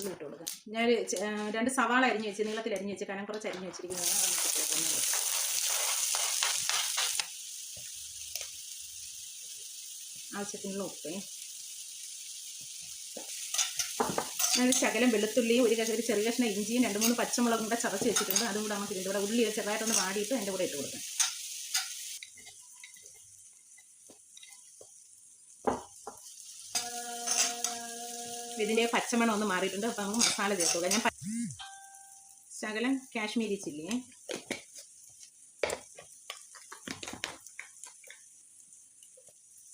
ഉള്ളി ഇട്ട് കൊടുക്കാം. ഞാൻ 2 സവാള അരിഞ്ഞ് വെച്ച് നീളത്തിൽ അരിഞ്ഞ് വെച്ച് കനം കുറച്ച് അരിഞ്ഞ് വെച്ചിരിക്കുന്നതാണ്. ആവശ്യത്തിനുള്ള ഉപ്പേ, ഞാൻ ശകലം വെളുത്തുള്ളിയും ഒരു ചെറിയ കഷ്ണം ഇഞ്ചിയും 2-3 പച്ചമുളകും കൂടെ ചതച്ച് വെച്ചിട്ടുണ്ട്. അതും കൂടെ നമുക്ക് ഇതിൻ്റെ കൂടെ ഉള്ളി ചെറുതായിട്ടൊന്ന് വാടിയിട്ട് അതിൻ്റെ കൂടെ ഇട്ട് കൊടുക്കാം. ഇതിൻ്റെ പച്ചമണം ഒന്ന് മാറിയിട്ടുണ്ട്. അപ്പോൾ നമുക്ക് മസാല ചേർക്കുക. ഞാൻ ശകലം കാശ്മീരി ചില്ലിയെ,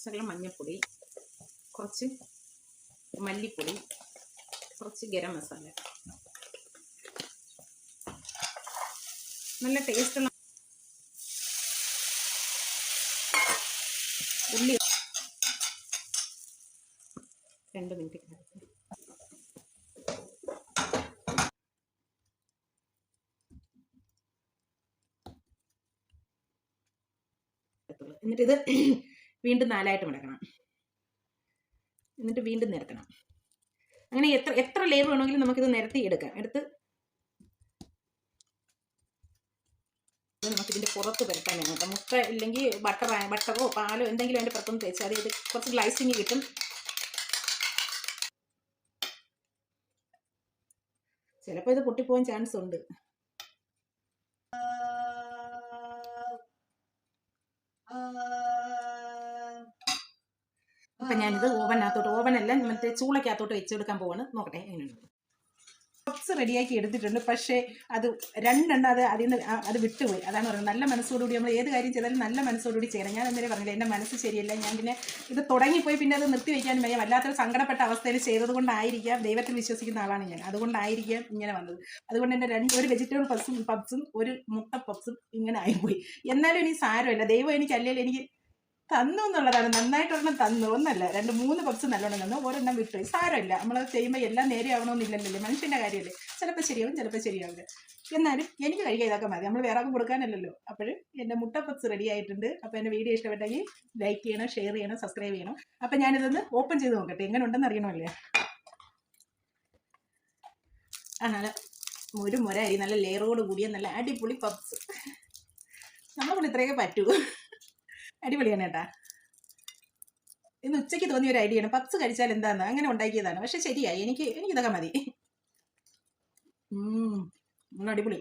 ശകലം മഞ്ഞൾപ്പൊടി, കുറച്ച് മല്ലിപ്പൊടി, കുറച്ച് ഗരം മസാല, നല്ല ടേസ്റ്റുള്ള ഉള്ളി 2 മിനിറ്റ് എന്നിട്ട് ഇത് വീണ്ടും 4ആയിട്ട് മടക്കണം. എന്നിട്ട് വീണ്ടും നിരത്തണം. അങ്ങനെ എത്ര ലെയർ വേണമെങ്കിലും നമുക്കിത് നിരത്തി എടുക്കാം. എടുത്ത് നമുക്കിതിൻ്റെ പുറത്ത് പുരട്ടാൻ വേണം കേട്ടോ. മുട്ട ഇല്ലെങ്കിൽ ബട്ടറോ പാലോ എന്തെങ്കിലും അതിൻ്റെ പുറത്തൊന്ന് തേച്ചാൽ ഇത് കുറച്ച് ഗ്ലൈസിങ് കിട്ടും. ചിലപ്പോൾ ഇത് പൊട്ടിപ്പോകാൻ ചാൻസ് ഉണ്ട്. അപ്പം ഞാനിത് ഓവനല്ല മറ്റേ ചൂളക്കകത്തോട്ട് വെച്ചെടുക്കാൻ പോവാണ്. നോക്കട്ടെ എങ്ങനെയുണ്ട്. പപ്സ് റെഡിയാക്കി എടുത്തിട്ടുണ്ട്. പക്ഷേ അത് 2 അതിൽ നിന്ന് അത് വിട്ടുപോയി. അതാണ് പറയുന്നത്, നല്ല മനസ്സോടുകൂടി നമ്മൾ ഏത് കാര്യം ചെയ്താലും നല്ല മനസ്സോടുകൂടി ചെയ്യണം. ഞാൻ അന്നേരം പറഞ്ഞില്ല, എൻ്റെ മനസ്സ് ശരിയല്ല. ഞാൻ പിന്നെ ഇത് തുടങ്ങിപ്പോയി, പിന്നെ അത് നിർത്തി വയ്ക്കാനും വയ്യ. വല്ലാത്തൊരു സങ്കടപ്പെട്ട അവസ്ഥയിൽ ചെയ്തത് കൊണ്ടായിരിക്കാം, ദൈവത്തിൽ വിശ്വസിക്കുന്ന ആളാണ് ഞാൻ, അതുകൊണ്ടായിരിക്കാം ഇങ്ങനെ വന്നത്. അതുകൊണ്ട് എൻ്റെ ഒരു വെജിറ്റബിൾ പപ്സും ഒരു മുട്ട പപ്സും ഇങ്ങനെ ആയിപ്പോയി. എന്നാലും ഇനി സാരമില്ല, ദൈവം എനിക്ക് അല്ലെങ്കിൽ എനിക്ക് തന്നു എന്നുള്ളതാണ്. നന്നായിട്ടൊരെണ്ണം തന്നു, ഒന്നല്ല 2-3 പപ്സ് നല്ലോണം തന്നു, ഒരെണ്ണം വിട്ടുപോയി. സാരമില്ല, നമ്മൾ ചെയ്യുമ്പോൾ എല്ലാം നേരെ ആവണമെന്നില്ലല്ലോ, മനുഷ്യൻ്റെ കാര്യമല്ലേ. ചിലപ്പോൾ ശരിയാവും, ചിലപ്പോൾ ശരിയാവില്ല. എന്നാലും എനിക്ക് കഴിക്കാൻ ഇതൊക്കെ മതി, നമ്മൾ വേറെ ആർക്കും കൊടുക്കാനല്ലല്ലോ. അപ്പോഴും എൻ്റെ മുട്ട പപ്സ് റെഡി ആയിട്ടുണ്ട്. അപ്പോൾ എൻ്റെ വീഡിയോ ഇഷ്ടപ്പെട്ടെങ്കിൽ ലൈക്ക് ചെയ്യണം, ഷെയർ ചെയ്യണം, സബ്സ്ക്രൈബ് ചെയ്യണം. അപ്പം ഞാനിതൊന്ന് ഓപ്പൺ ചെയ്ത് നോക്കട്ടെ, എങ്ങനെ ഉണ്ടെന്ന് അറിയണമല്ലേ. നല്ല മുര അരി, നല്ല ലെയറോട് കൂടിയ നല്ല അടിപൊളി പപ്സ്. നമ്മളെ ഇത്രയൊക്കെ പറ്റൂ. അടിപൊളിയാണ് കേട്ടാ. ഇന്ന് ഉച്ചയ്ക്ക് തോന്നിയ ഒരു ഐഡിയ ആണ്, പപ്സ് കഴിച്ചാൽ എന്താന്ന് അങ്ങനെ ഉണ്ടാക്കിയതാണ്. പക്ഷെ ശരിയായി, എനിക്കിതൊക്കെ മതി. അടിപൊളി.